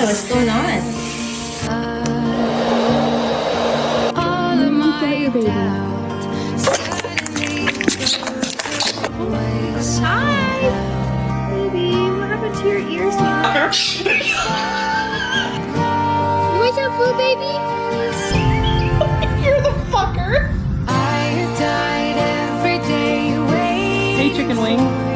what's going on? Hi! Baby, what happened to your ears? You want some food, baby? You're the fucker! Hey, chicken wing.